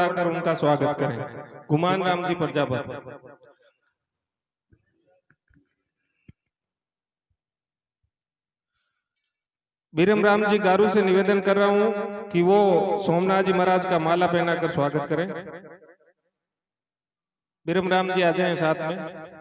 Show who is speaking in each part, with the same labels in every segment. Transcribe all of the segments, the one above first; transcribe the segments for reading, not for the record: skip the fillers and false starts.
Speaker 1: लौटाकर उनका स्वागत करें। गुमान राम जी प्रजापति। बीरम राम जी गारू से निवेदन कर रहा हूं कि वो सोमनाथ जी महाराज का माला पहनाकर स्वागत करें। बीरम राम जी आ जाएं साथ में।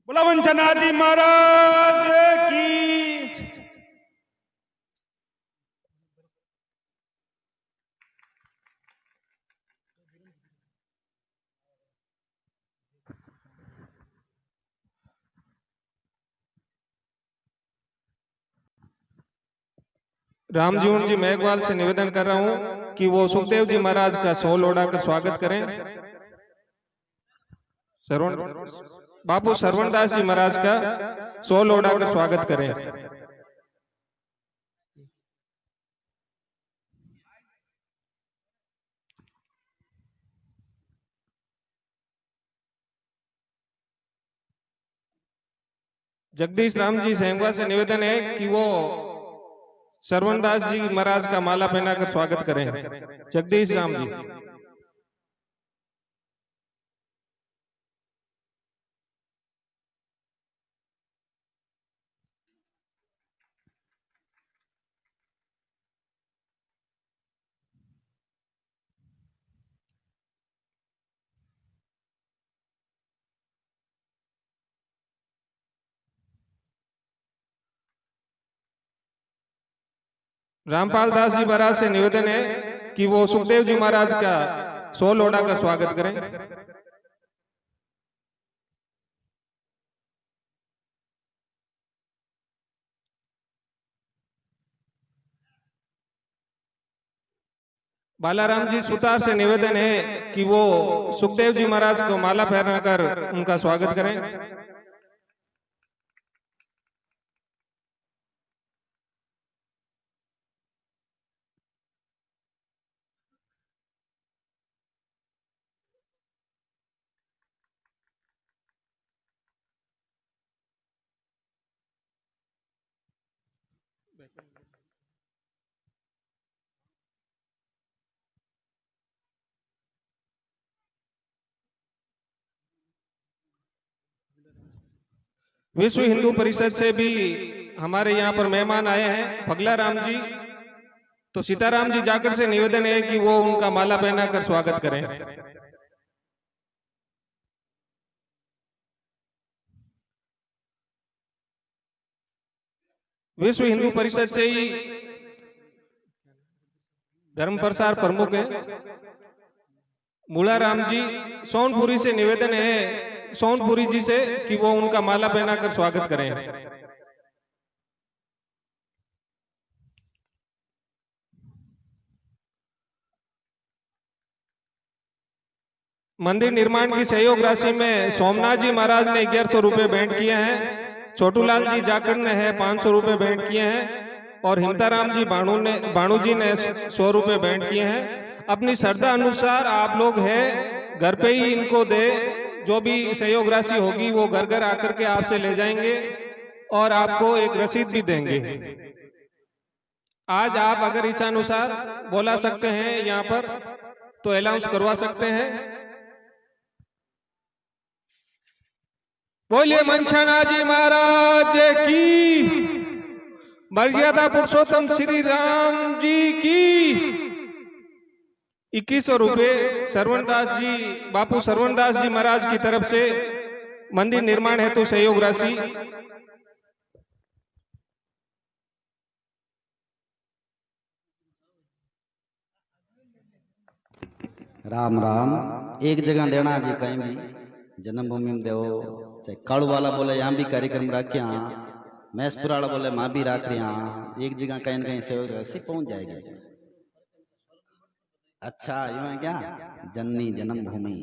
Speaker 2: बोला वंचना जी महाराज की।
Speaker 1: रामजीवन जी मेघवाल से निवेदन कर रहा हूं कि वो सुखदेव जी महाराज का 100 लौटाकर स्वागत करें। श्रवण बापू श्रवणदास जी महाराज का 100 लौटाकर स्वागत करें। जगदीश राम जी सेंगवा से निवेदन है कि वो श्रवणदास जी महाराज का माला पहनाकर स्वागत करें। जगदीश राम जी। रामपाल दास जी महाराज से निवेदन है कि वो सुखदेव जी महाराज का 100 लोटा का स्वागत करें। बालाराम जी सुतार से निवेदन है कि वो सुखदेव जी महाराज को माला पहनाकर उनका स्वागत करें। विश्व हिंदू परिषद से भी हमारे यहाँ पर मेहमान आए हैं फगला राम जी, तो सीताराम जी जाकर से निवेदन है कि वो उनका माला पहनाकर स्वागत करें। विश्व हिंदू परिषद से ही धर्म प्रसार प्रमुख है मूला राम जी, सोनपुरी से निवेदन है सोनपुरी जी से कि वो उनका माला पहनाकर स्वागत करें। मंदिर निर्माण की सहयोग राशि में सोमनाथ जी महाराज ने 1100 रुपए भेंट किए हैं, छोटूलाल जी जाखड़ ने है 500 रुपए भेंट किए हैं और हिमताराम जी बाणू जी ने 100 रुपए भेंट किए हैं। अपनी श्रद्धा अनुसार आप लोग है घर पे ही इनको दे, जो भी सहयोग राशि होगी वो घर घर आकर के आपसे ले जाएंगे और आपको एक रसीद भी देंगे। आज आप अगर इच्छानुसार बोला सकते हैं यहाँ पर तो अनाउंस करवा सकते हैं। बोलिए मंछना जी महाराज की, मर्यादा पुरुषोत्तम श्री राम जी की। 2100 रुपए श्रवणदास जी बापू श्रवणदास जी महाराज की तरफ से मंदिर निर्माण हेतु सहयोग राशि।
Speaker 3: राम राम। एक जगह देना जी, कहीं भी जन्मभूमि में देव, चाहे कालू वाला बोले यहाँ भी कार्यक्रम रखिया, मैसपुर वाला बोले माँ भी रख रही, एक जगह कहीं न कहीं सहयोग राशि पहुंच जाएगी। अच्छा यूं है क्या? जननी जन्म भूमि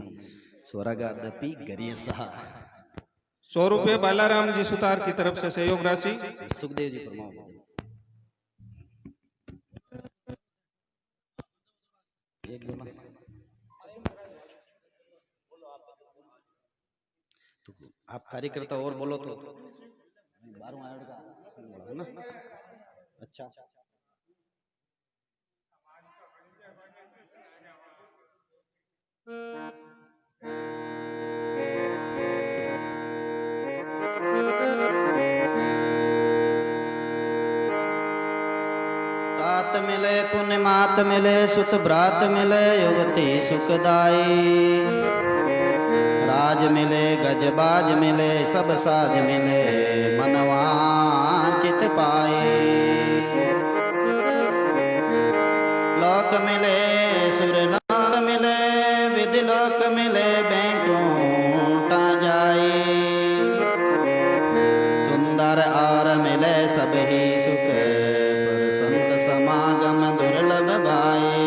Speaker 3: स्वर्गदपि गरीयसः।
Speaker 1: 100 रुपये बालाराम जी सुतार की तरफ से सहयोग राशि।
Speaker 3: सुखदेव जी फरमाओ। एक बोला तो आप कार्यकर्ता और बोलो तो 12वां आयोड का है ना। अच्छा तात मिले पुण्य मात मिले सुत भ्रात मिले युवती सुखदाई। राज मिले गजबाज मिले सब साज मिले मनवांचित पाए। लोक मिले सुर लोक मिले विधि लोक मिले बैंकुंठा जाए। सुंदर और मिले सब ही सुख पर संत समागम दुर्लभ भाई।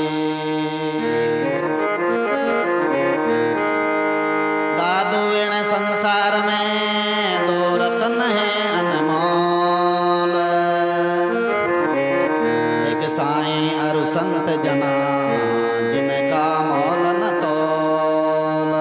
Speaker 3: दादू इन संसार में दो रतन है अनमोल। एक साईं अरु संत जना जिनका मोल न तोल।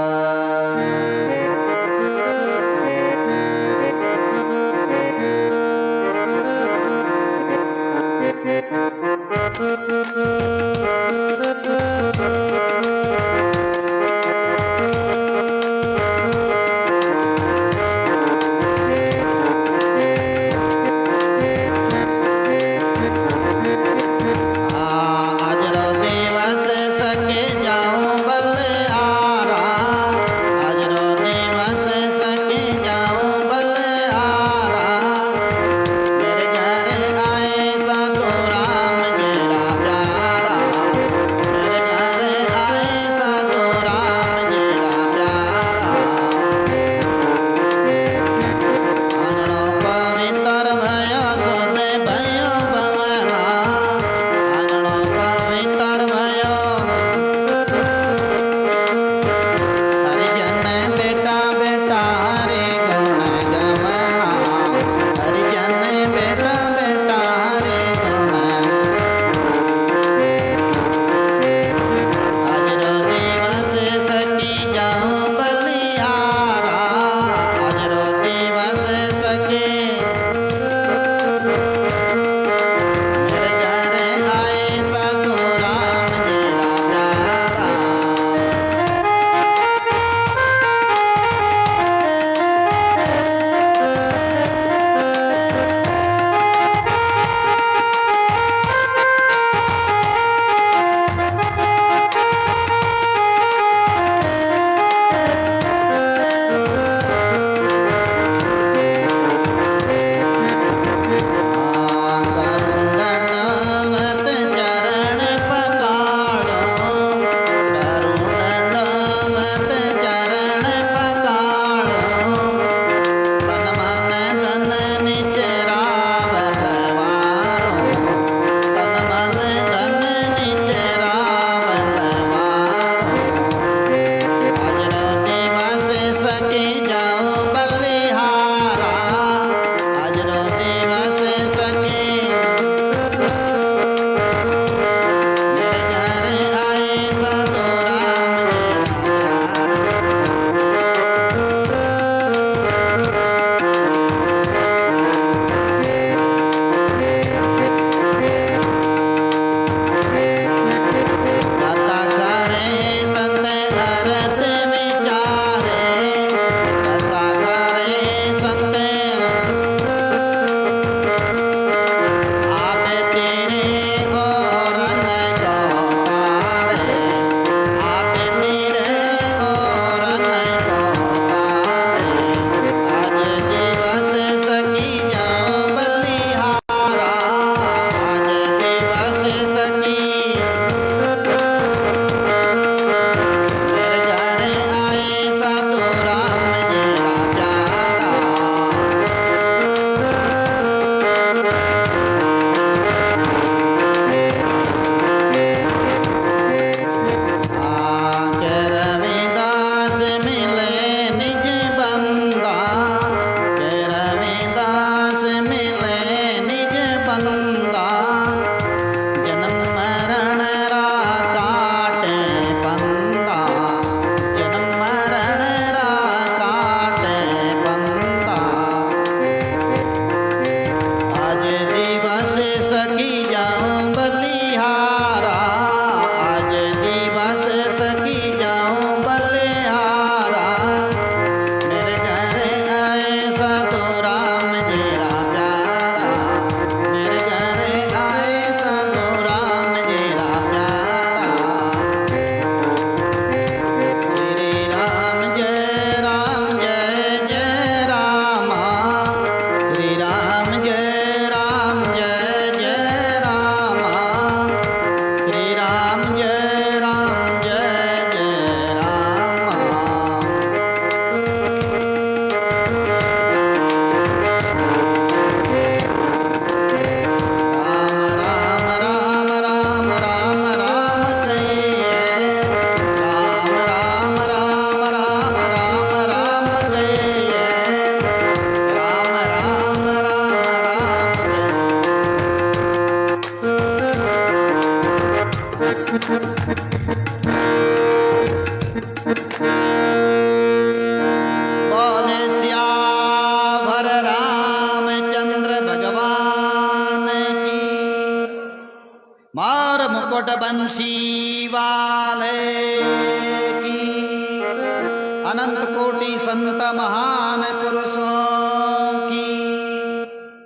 Speaker 3: अनंत कोटि संत महान पुरुषों की।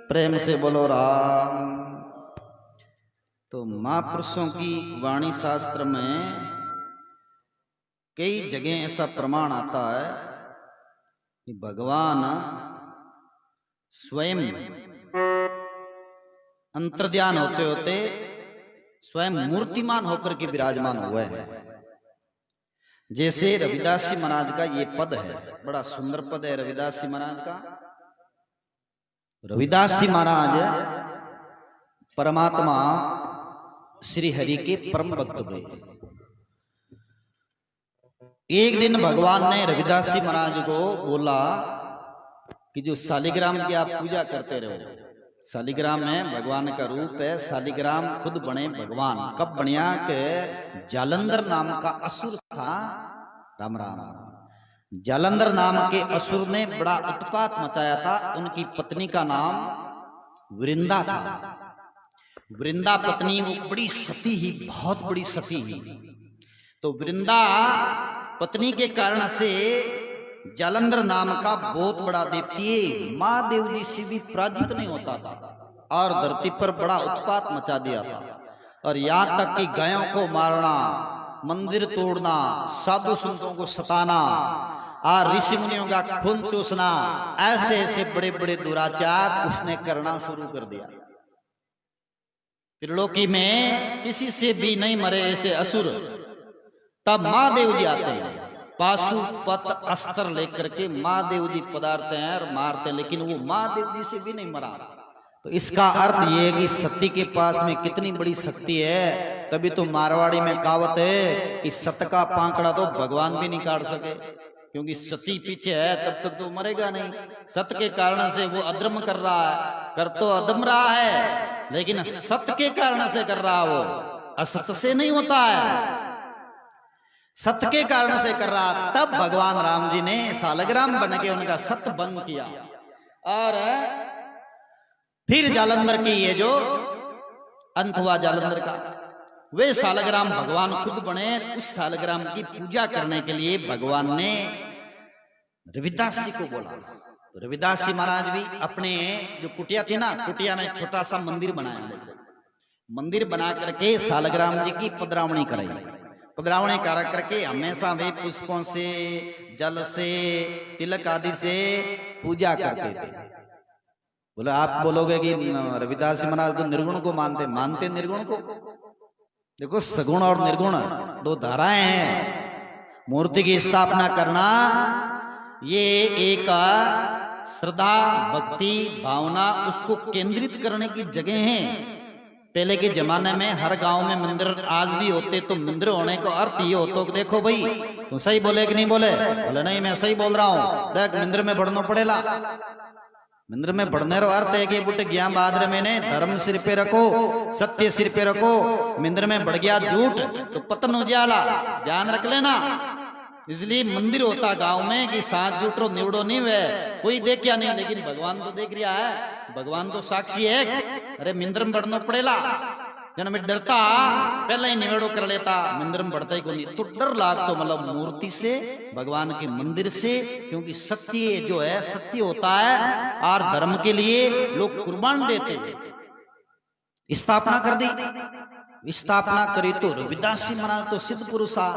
Speaker 3: प्रेम से बोलो राम। तो महापुरुषों की वाणी शास्त्र में कई जगह ऐसा प्रमाण आता है कि भगवान स्वयं अंतर्ध्यान होते होते स्वयं मूर्तिमान होकर के विराजमान हुए हैं। जैसे रविदास जी महाराज का ये पद है, बड़ा सुंदर पद है रविदास जी महाराज का। रविदास जी महाराज परमात्मा श्री हरि के परम भक्त हुए। एक दिन भगवान ने रविदास जी महाराज को बोला कि जो शालिग्राम की आप पूजा करते रहो, शालिग्राम में भगवान का रूप है। शालिग्राम खुद बने भगवान। कब बनिया के जालंधर नाम का असुर था, राम राम, जालंधर नाम के असुर ने बड़ा उत्पात मचाया था। उनकी पत्नी का नाम वृंदा था। वृंदा पत्नी वो बड़ी सती ही, बहुत बड़ी सती ही। तो वृंदा पत्नी के कारण से जालंधर नाम का बहुत बड़ा दैत्य महादेव जी से भी पराजित नहीं होता था और धरती पर बड़ा उत्पात मचा दिया था। और यहाँ तक कि गायों को मारना, मंदिर तोड़ना, साधु संतों को सताना और ऋषि मुनियों का खून चूसना, ऐसे ऐसे बड़े बड़े दुराचार उसने करना शुरू कर दिया। त्रिलोकी में किसी से भी नहीं मरे ऐसे असुर। तब महादेव जी आते हैं, पाशुपत अस्त्र लेकर के महादेव जी पधारते हैं और मारते हैं, लेकिन वो महादेव जी से भी नहीं मरा। तो इसका अर्थ ये है कि सती के पास में कितनी बड़ी शक्ति है। तभी तो मारवाड़ी में कहावत है कि सत का पांकड़ा तो भगवान भी नहीं काट सके, क्योंकि सती पीछे है तब तक तो मरेगा नहीं। सत के कारण से वो अधर्म कर रहा है, कर तो अधम रहा है, लेकिन सत्य के कारण से कर रहा, वो असत्य से नहीं होता है, सत्य के कारण से कर रहा। तब भगवान राम जी ने शालिग्राम बन के उनका सत्य भंग किया। और फिर जालंधर की ये जो अंत हुआ जालंधर का, वे शालिग्राम भगवान खुद बने। उस शालिग्राम की पूजा करने के लिए भगवान ने रविदास जी को बोला। तो रविदास जी महाराज भी अपने जो कुटिया थी ना, कुटिया में छोटा सा मंदिर बनाया। देखो, मंदिर बना करके शालिग्राम जी की पधरावणी कराई। पधरावणी करा करके हमेशा वे पुष्पों से, जल से, तिलक आदि से पूजा करते थे। बोले आप बोलोगे कि रविदास जी महाराज तो निर्गुण को मानते निर्गुण को। देखो, सगुण और निर्गुण दो धाराएं हैं। मूर्ति की स्थापना करना ये एक श्रद्धा, भक्ति, भावना, उसको केंद्रित करने की जगह है। पहले के जमाने में हर गांव में मंदिर आज भी होते। तो मंदिर होने का अर्थ ये होता कि देखो भाई, तुम सही बोले कि नहीं बोले? बोले नहीं, मैं सही बोल रहा हूं। देख, मंदिर में बढ़ना पड़ेगा। मंदिर में बढ़ने का अर्थ है कि बुट ज्ञान बहादुर मैंने धर्म सिर पे रखो, सत्य सिर पे रखो। मंदिर में बढ़ गया झूठ तो पतन हो जाएगा, ध्यान रख लेना। इसलिए मंदिर होता गांव में कि साथ झूठो निवड़ो नहीं वे, कोई देख क्या नहीं, लेकिन भगवान तो देख रहा है, भगवान तो साक्षी है। अरे मंदिर में बढ़ना पड़ेगा, जन में डरता पहले ही निवेड़ो कर लेता, मंदिर में बढ़ता ही को नहीं। तो डर लाग तो मतलब मूर्ति से, भगवान के मंदिर से, क्योंकि सत्य जो है सत्य होता है और धर्म के लिए लोग कुर्बान देते हैं। स्थापना कर दी, स्थापना करी तो रविदास जी महाराज तो सिद्ध पुरुषा।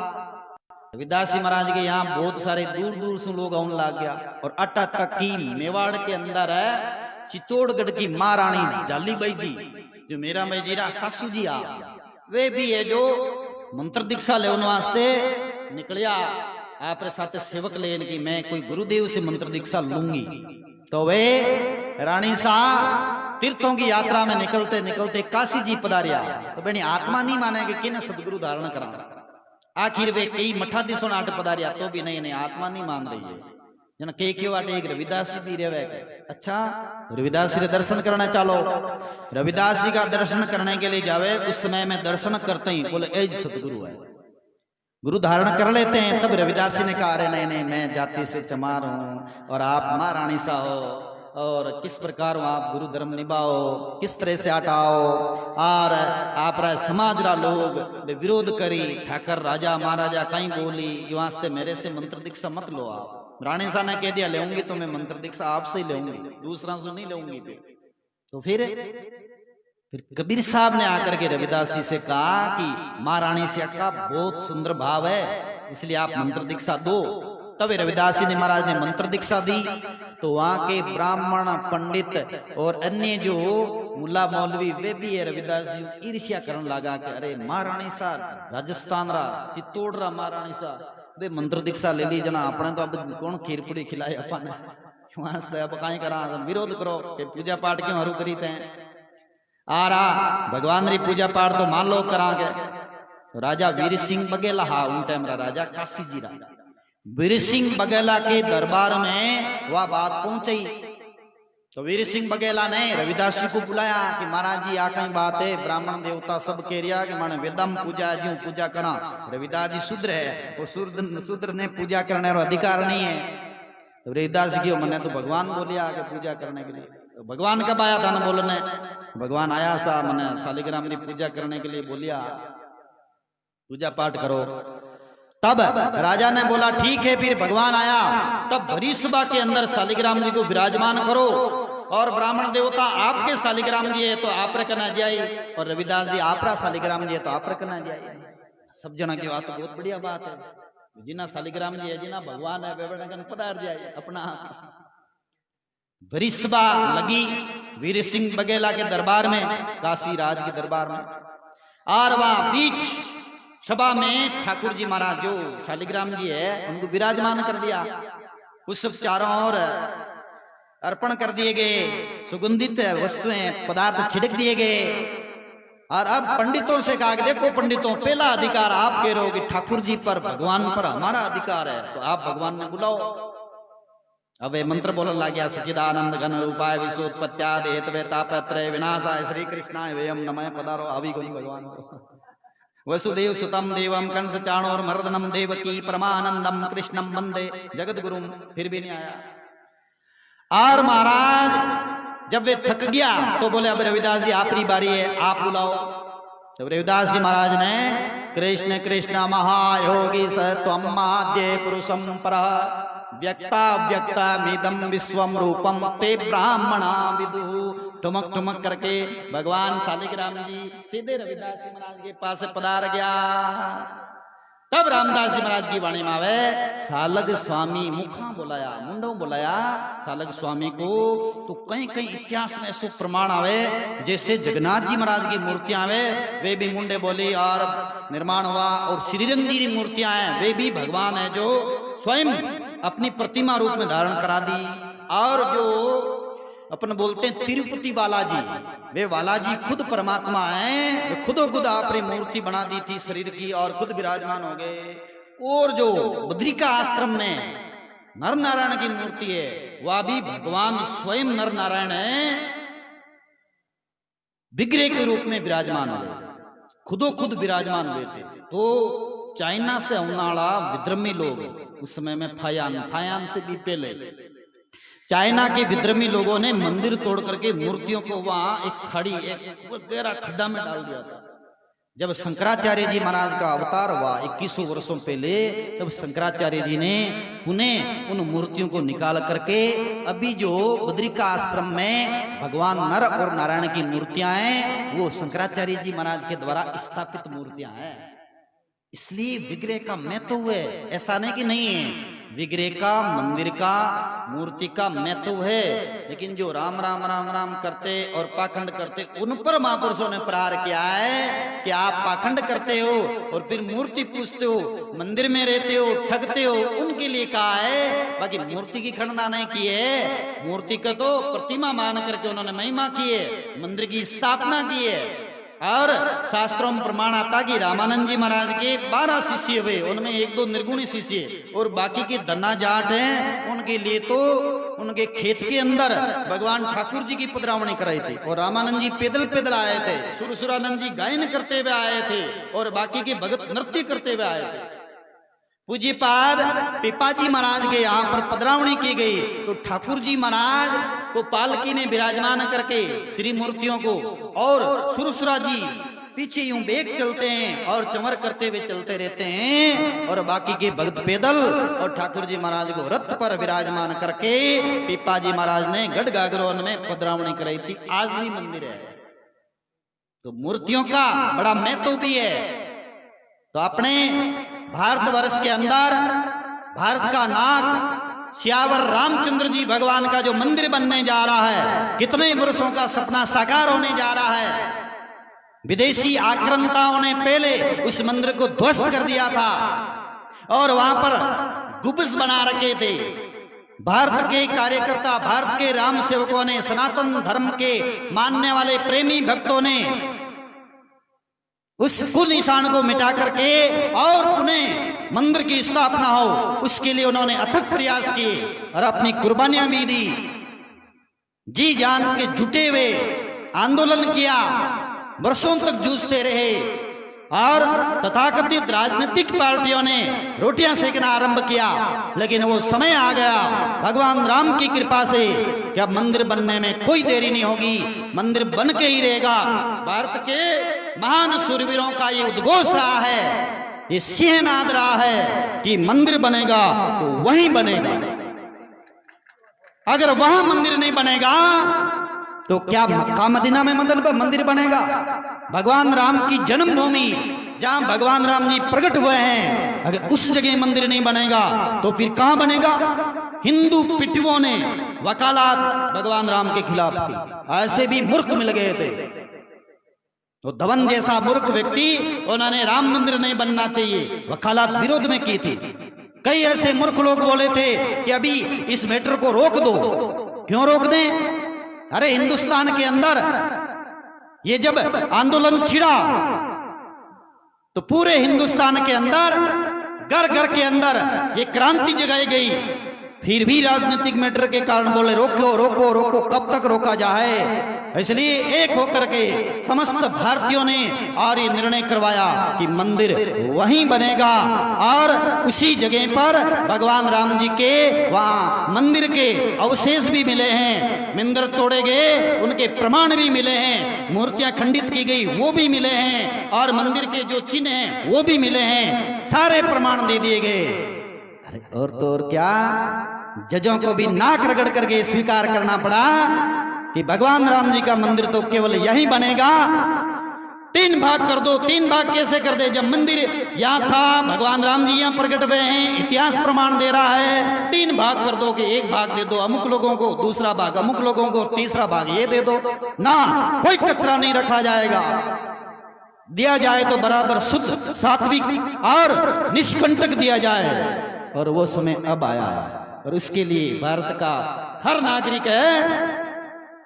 Speaker 3: रविदास जी महाराज के यहाँ बहुत सारे दूर दूर से लोग आने लग गया। और अटा तक की मेवाड़ के अंदर है चित्तौड़गढ़ की महारानी जालीबाई जी, जो मेरा मैजीरा सासू जी आ, वे भी है जो मंत्र दीक्षा लेने वास्ते निकलिया आप साथ सेवक लेने की, मैं कोई गुरुदेव से मंत्र दीक्षा लूंगी। तो वे रानी सा तीर्थों की यात्रा में निकलते निकलते काशी जी पधारिया। तो बेनी आत्मा नहीं मानेगी कि सदगुरु धारण करा। आखिर वे कई मठाधीशों नाट पधारिया तो भी नहीं, आत्मा नहीं मान रही है। जन के क्यों आटे एक रविदास जी भी रहे। अच्छा, रविदास जी के दर्शन करना चालो। रविदास जी का दर्शन करने के लिए जावे, उस समय में दर्शन करते ही बोले एज सतगुरु है, गुरु धारण कर लेते हैं। तब रविदास जी ने कहा अरे नहीं नहीं, मैं जाति से चमार हूं और आप महारानी सा हो, और किस प्रकार आप गुरु धर्म निभाओ, किस तरह से हटाओ। और आप समाज रा लोग विरोध करी, ठाकर राजा महाराजा कहीं बोली, ये वास्ते मेरे से मंत्र दीक्षा मत लो। आप रानी सा ने कह दिया लेऊंगी तो मैं मंत्र दीक्षा आपसे ही लेऊंगी, दूसरा से नहीं लेऊंगी। तो फिर कबीर साहब ने आकर के रविदास जी से कहा कि महारानी से का बहुत सुंदर भाव है, इसलिए आप मंत्र दीक्षा दो। तब रविदास जी ने महाराज ने मंत्र दीक्षा दी। तो वहां के ब्राह्मण पंडित और अन्य जो मुल्ला मौलवी वे भी है रविदास जी ईर्ष्या करने लगा कि अरे महारानी सा राजस्थान रा चित्तौड़ रा महारानी सा वे मंत्र दीक्षा ले ली जना, अपने तो अब कौन खीर पूरी खिलाए अपन वास्ते अब कहीं करा विरोध करो कि पूजा पाठ क्यों हरू करी थे। आ रहा भगवान री पूजा पाठ तो मान लो करा के। तो राजा वीर सिंह बघेला, हा उन टाइम राजा काशी जी रा वीर सिंह बघेला के दरबार में वह बात पहुंची। तो वीर सिंह बघेला ने रविदास जी को बुलाया कि महाराज जी आ कहीं बात है, ब्राह्मण देवता सब कह रिया कि माने वेदम पूजा ज्यों पूजा करा। रविदास जी शूद्र है, वो शूद्र ने पूजा करने का अधिकार नहीं है। तो रविदास जी मैंने तो भगवान बोलिया कि पूजा करने के लिए। तो भगवान कब आया था ना बोलने, भगवान आया सा मैंने शालिग्राम की पूजा करने के लिए बोलिया पूजा पाठ करो। तब राजा ने बोला ठीक है, फिर भगवान आया। तब भरी सभा के अंदर शालिग्राम जी को विराजमान करो, और ब्राह्मण देवता आपके शालिग्राम जी है तो आप रखना जाए, और रविदास जी आप रा शालिग्राम जी है तो आप रखना जाए। सब जना की बात तो बहुत बढ़िया बात है, जिना शालिग्राम जी है जिना भगवान है वे पधार जाए अपना। भरी सभा लगी वीर सिंह बघेला के दरबार में, काशी राज के दरबार में। और वहां बीच सभा में ठाकुर जी महाराज जो शालिग्राम जी है उनको विराजमान कर दिया। पुष्प चारों ओर अर्पण कर दिए गए, सुगंधित वस्तुएं पदार्थ छिड़क दिए गए। और अब पंडितों से कहा कि देखो पंडितों, पहला अधिकार आप कह रहे हो कि ठाकुर जी पर भगवान पर हमारा अधिकार है, तो आप भगवान ने बुलाओ। अब ये मंत्र बोलने लग गया, सच्चिदानंद घन रूपाय विश्वोत्पत्त्यादि हेतवे तापत्रय विनाशाय श्री कृष्णाय वयम नमः पधारो। अभी गुण भगवान को वसुदेव सुतम देवम कंस चाणोर मर्दनम देवकी परमानंदम कृष्णम वंदे जगत गुरुम। फिर भी नहीं आया। और महाराज जब वे थक गया तो बोले अब रविदास जी आपकी बारी है, आप बुलाओ। जब रविदास जी महाराज ने कृष्ण कृष्ण महायोगी स त्वम आद्य पुरुषम पर व्यक्ता व्यक्ता मिदम विश्वम रूपम ते ब्राह्मणा विदु। ठुमक ठुमक करके भगवान शालिग्राम जी सीधे रविदास जी महाराज के पास पधार गया। तब रामदास जी महाराज की वाणी में आवे, सालग स्वामी मुखा बुलाया, मुंडो बुलाया सालग स्वामी को। तो कहीं कहीं इतिहास में ऐसा प्रमाण आवे जैसे जगन्नाथ जी महाराज की मूर्तियां आवे वे भी मुंडे बोली और निर्माण हुआ, और श्रीरंग जी की मूर्तियां हैं वे भी भगवान है जो स्वयं अपनी प्रतिमा रूप में धारण करा दी। और जो अपन बोलते हैं तिरुपति बालाजी, वे बालाजी खुद परमात्मा हैं, वे खुदो खुद अपनी मूर्ति बना दी थी शरीर की और खुद विराजमान हो गए। और जो बद्रिका आश्रम में नर नारायण की मूर्ति है वह भी भगवान स्वयं नर नारायण है, विग्रह के रूप में विराजमान हुए, खुदो खुद विराजमान हुए थे। तो चाइना से आने वाला विद्रमी लोग उस समय में फायान से भी पहले चाइना के विद्रमी लोगों ने मंदिर तोड़ करके मूर्तियों को वहां एक खड़ी एक गहरा खड्डा में डाल दिया था। जब शंकराचार्य जी महाराज का अवतार हुआ 2100 वर्षों पहले, तब शंकराचार्य जी ने पुनः उन मूर्तियों को निकाल करके अभी जो बद्रिका आश्रम में भगवान नर और नारायण की मूर्तियां हैं वो शंकराचार्य जी महाराज के द्वारा स्थापित मूर्तियां हैं। इसलिए विग्रह का महत्व है, ऐसा नहीं कि नहीं है। विग्रह का, मंदिर का, मूर्ति का महत्व है, लेकिन जो राम राम राम राम करते और पाखंड करते उन पर महापुरुषों ने प्रहार किया है कि आप पाखंड करते हो और फिर मूर्ति पूजते हो, मंदिर में रहते हो, ठगते हो, उनके लिए कहा है। बाकी मूर्ति की खंडना नहीं की है, मूर्ति का तो प्रतिमा मान करके उन्होंने महिमा की है, मंदिर की स्थापना की है। और शास्त्रों में प्रमाण आता कि रामानंद जी महाराज के 12 शिष्य हुए, उनमें 1-2 निर्गुणी शिष्य और बाकी के धन्ना जाट हैं, उनके लिए तो उनके खेत के अंदर भगवान ठाकुर जी की पधरावणी कराई थी और रामानंद जी पैदल पैदल आए थे, सुरसुरानंद जी गायन करते हुए आए थे और बाकी के भगत नृत्य करते हुए आए थे। पूज्यपाद पिपाजी महाराज के यहाँ पर पधरावणी की गई तो ठाकुर जी महाराज को पालकी में विराजमान करके श्री मूर्तियों को, और सुरसुरा जी पीछे यूं बेग चलते हैं और चमर करते हुए चलते रहते हैं, और बाकी के भक्त पैदल, और ठाकुर जी महाराज को रथ पर विराजमान करके पीपा जी महाराज ने गढ़ गागरोन में पधरावनी कराई थी। आज भी मंदिर है। तो मूर्तियों का बड़ा महत्व भी है। तो अपने भारतवर्ष के अंदर भारत का नाक सियावर रामचंद्र जी भगवान का जो मंदिर बनने जा रहा है, कितने वर्षों का सपना साकार होने जा रहा है। विदेशी आक्रांताओं ने पहले उस मंदिर को ध्वस्त कर दिया था और वहां पर गुब्स बना रखे थे। भारत के कार्यकर्ता, भारत के राम सेवकों ने, सनातन धर्म के मानने वाले प्रेमी भक्तों ने उस कुल निशान को मिटा करके और उन्हें मंदिर की स्थापना हो, उसके लिए उन्होंने अथक प्रयास किए और अपनी कुर्बानियां भी दी। जी जान के जुटे हुए आंदोलन किया, वर्षों तक जूझते रहे, और तथाकथित राजनीतिक पार्टियों ने रोटियां सेकना आरंभ किया। लेकिन वो समय आ गया भगवान राम की कृपा से कि अब मंदिर बनने में कोई देरी नहीं होगी, मंदिर बन के ही रहेगा। भारत के महान सूरवीरों का ये उद्घोष रहा है, ये सिंहनाद रहा है कि मंदिर बनेगा तो वहीं बनेगा। अगर वहां मंदिर नहीं बनेगा तो क्या मक्का मदीना में मंदिर बनेगा? भगवान राम की जन्मभूमि जहां भगवान राम जी प्रकट हुए हैं, अगर उस जगह मंदिर नहीं बनेगा तो फिर कहां बनेगा? हिंदू पिटुओं ने वकालत भगवान राम के खिलाफ की, ऐसे भी मूर्ख मिल गए थे। तो धवन जैसा मूर्ख व्यक्ति, उन्होंने राम मंदिर नहीं बनना चाहिए वकालत विरोध में की थी। कई ऐसे मूर्ख लोग बोले थे कि अभी इस मैटर को रोक दो। क्यों रोक दें? अरे हिंदुस्तान के अंदर ये जब आंदोलन छिड़ा तो पूरे हिंदुस्तान के अंदर घर घर के अंदर ये क्रांति जगाई गई। फिर भी राजनीतिक मैटर के कारण बोले रोको रोको रोको, कब तक रोका जाए? इसलिए एक होकर के समस्त भारतीयों ने और ये निर्णय करवाया कि मंदिर वहीं बनेगा, और उसी जगह पर भगवान राम जी के वहां मंदिर के अवशेष भी मिले हैं, मंदिर तोड़े गए उनके प्रमाण भी मिले हैं, मूर्तियां खंडित की गई वो भी मिले हैं, और मंदिर के जो चिन्ह हैं वो भी मिले हैं, सारे प्रमाण दे दिए गए। अरे और तो और क्या, जजों को भी नाक रगड़ करके स्वीकार करना पड़ा कि भगवान राम जी का मंदिर तो केवल यहीं बनेगा। 3 भाग कर दो। 3 भाग कैसे कर दे? जब मंदिर यहाँ था, भगवान राम जी यहाँ प्रकट हुए हैं, इतिहास प्रमाण दे रहा है, 3 भाग कर दो कि 1 भाग दे दो अमुक लोगों को, दूसरा भाग अमुक लोगों को, तीसरा भाग ये दे दो ना, कोई कचरा नहीं रखा जाएगा। दिया जाए तो बराबर शुद्ध, सात्विक और निष्कंटक दिया जाए। और वो समय अब आया है, और इसके लिए भारत का हर नागरिक है,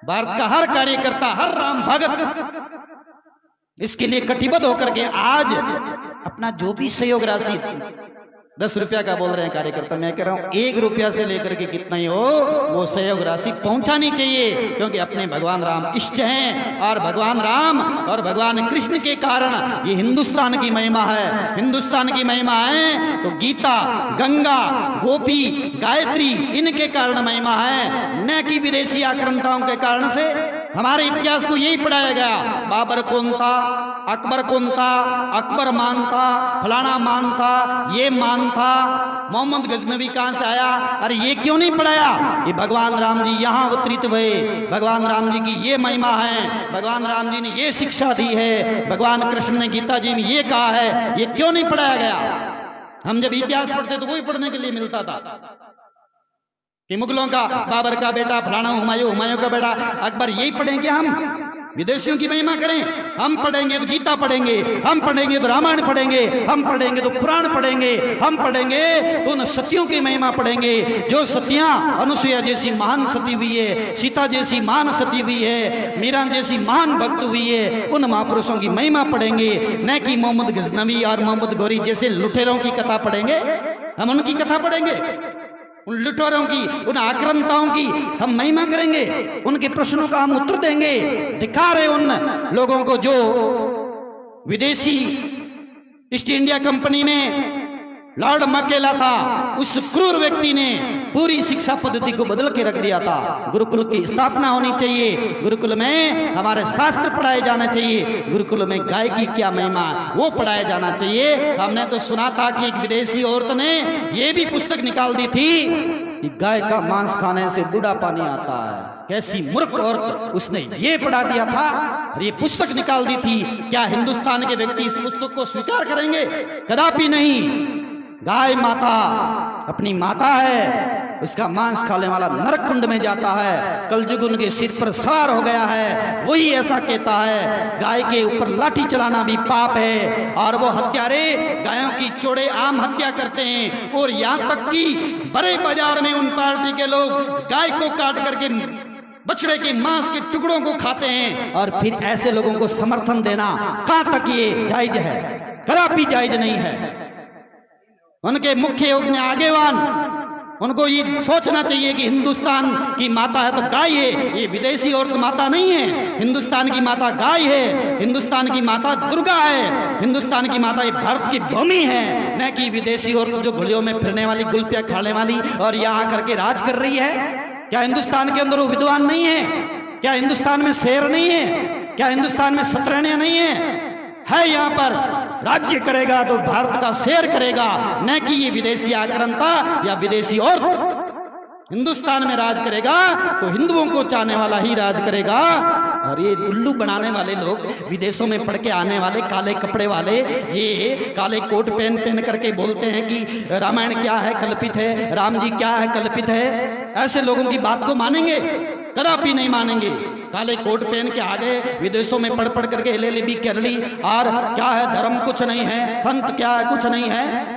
Speaker 3: भारत का हर कार्यकर्ता, हर राम भगत इसके लिए कटिबद्ध होकर के आज अपना जो भी सहयोग राशि 10 रुपया का बोल रहे हैं कार्यकर्ता, मैं कह रहा हूं 1 रुपया से लेकर के कितना ही हो वो सहयोग राशि पहुंचानी चाहिए, क्योंकि अपने भगवान राम इष्ट हैं, और भगवान राम और भगवान कृष्ण के कारण ये हिंदुस्तान की महिमा है। हिंदुस्तान की महिमा है तो गीता, गंगा, गोपी, गायत्री इनके कारण महिमा है, न कि विदेशी आक्रांताओं के कारण से। हमारे इतिहास को यही पढ़ाया गया, बाबर कौन था, अकबर कौन था, अकबर मान था, फलाना मान था, ये मान था, मोहम्मद गजनवी कहां से आया? अरे ये क्यों नहीं पढ़ाया कि भगवान राम जी यहाँ अवतरित हुए, भगवान राम जी की ये महिमा है, भगवान राम जी ने ये शिक्षा दी है, भगवान कृष्ण ने गीता जी में ये कहा है, ये क्यों नहीं पढ़ाया गया? हम जब इतिहास पढ़ते तो वही पढ़ने के लिए मिलता था कि मुगलों का बाबर का बेटा फलाना हुमायूं, हुमायूं का बेटा अकबर, यही पढ़ेंगे हम? विदेशियों की महिमा करें? हम पढ़ेंगे तो गीता पढ़ेंगे, हम पढ़ेंगे तो रामायण पढ़ेंगे, हम पढ़ेंगे तो पुराण पढ़ेंगे, हम पढ़ेंगे तो उन सतियों की महिमा पढ़ेंगे जो सतियां अनुसुईया जैसी महान सती हुई है, सीता जैसी महान सती हुई है, मीरा जैसी महान भक्त हुई है, उन महापुरुषों की महिमा पढ़ेंगे, न कि मोहम्मद गजनवी और मोहम्मद गौरी जैसे लुटेरों की कथा पढ़ेंगे। हम उनकी कथा पढ़ेंगे, उन लुटेरों की, उन आक्रांताओं की हम महिमा करेंगे, उनके प्रश्नों का हम उत्तर देंगे। दिखा रहे उन लोगों को जो विदेशी ईस्ट इंडिया कंपनी में लॉर्ड मकेला था, उस क्रूर व्यक्ति ने पूरी शिक्षा पद्धति को बदल के रख दिया था। गुरुकुल की स्थापना होनी चाहिए, गुरुकुल में हमारे शास्त्र पढ़ाए जाने चाहिए, गुरुकुल में गाय की क्या महिमा वो पढ़ाया जाना चाहिए। हमने तो सुना था कि एक विदेशी औरत ने ये भी पुस्तक निकाल दी थी कि गाय का मांस खाने से बुढ़ापा नहीं आता है। कैसी मूर्ख औरत, उसने ये पढ़ा दिया था और ये पुस्तक निकाल दी थी। क्या हिंदुस्तान के व्यक्ति इस पुस्तक को स्वीकार करेंगे? कदापि नहीं। गाय माता अपनी माता है, उसका मांस खाने वाला नरक कुंड में जाता है। कलयुग उनके सिर पर सवार हो गया है, वही ऐसा कहता है। गाय के ऊपर लाठी चलाना भी पाप है और वो हत्यारे गायों की चौड़े आम हत्या करते हैं। और यहाँ तक कि बड़े बाजार में उन पार्टी के लोग गाय को काट करके बछड़े के मांस के टुकड़ों को खाते हैं और फिर ऐसे लोगों को समर्थन देना कहां तक ये जायज है? कदापि जायज नहीं है। उनके मुख्य उनके आगेवान, उनको ये सोचना चाहिए कि हिंदुस्तान की माता है तो गाय है, ये विदेशी औरत माता नहीं है। हिंदुस्तान की माता गाय है, हिंदुस्तान की माता दुर्गा है, हिंदुस्तान की माता ये भारत की भूमि है, न कि विदेशी औरत जो घुलियों में फिरने वाली, गुलपिया खाने वाली और यहाँ करके राज कर रही है। क्या हिंदुस्तान के अंदर वो विद्वान नहीं है? क्या हिंदुस्तान में शेर नहीं है? क्या हिंदुस्तान में शतरंजियां नहीं है यहाँ पर। राज्य करेगा तो भारत का शेर करेगा, न कि ये विदेशी आक्रांता या विदेशी और हिंदुस्तान में राज करेगा तो हिंदुओं को चाहने वाला ही राज करेगा। और ये उल्लू बनाने वाले लोग, विदेशों में पढ़ के आने वाले काले कपड़े वाले, ये काले कोट पहन करके बोलते हैं कि रामायण क्या है कल्पित है, राम जी क्या है कल्पित है। ऐसे लोगों की बात को मानेंगे? कदापि नहीं मानेंगे। काले कोट पहन के आ गए, विदेशों में पढ़ करके LLB कर ली और क्या है धर्म कुछ नहीं है, संत क्या है कुछ नहीं है।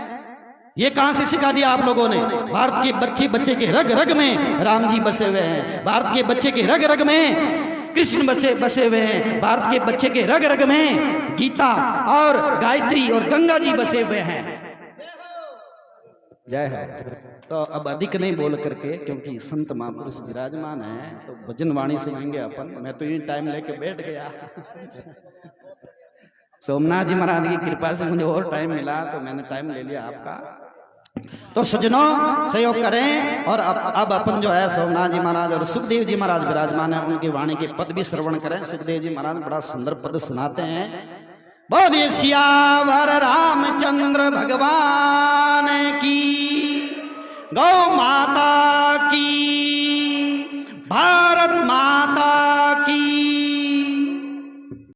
Speaker 3: ये कहां से सिखा दिया आप लोगों ने? भारत के बच्चे के रग रग में राम जी बसे हुए हैं, भारत के बच्चे के रग रग में कृष्ण बसे हुए हैं, भारत के बच्चे के रग रग में गीता और गायत्री और गंगा जी बसे हुए हैं। जय है। तो अब अधिक नहीं बोल करके, क्योंकि संत महापुरुष विराजमान है तो भजन वाणी सुनेंगे अपन। मैं तो ये टाइम लेके बैठ गया। सोमनाथ जी महाराज की कृपा से मुझे और टाइम मिला तो मैंने टाइम ले लिया आपका। तो सज्जनों सहयोग करें और अब अपन जो है सोमनाथ जी महाराज और सुखदेव जी महाराज विराजमान है, उनकी वाणी के पद भी श्रवण करें। सुखदेव जी महाराज बड़ा सुंदर पद सुनाते हैं। बोलिए सियावर रामचंद्र भगवान की, गौ माता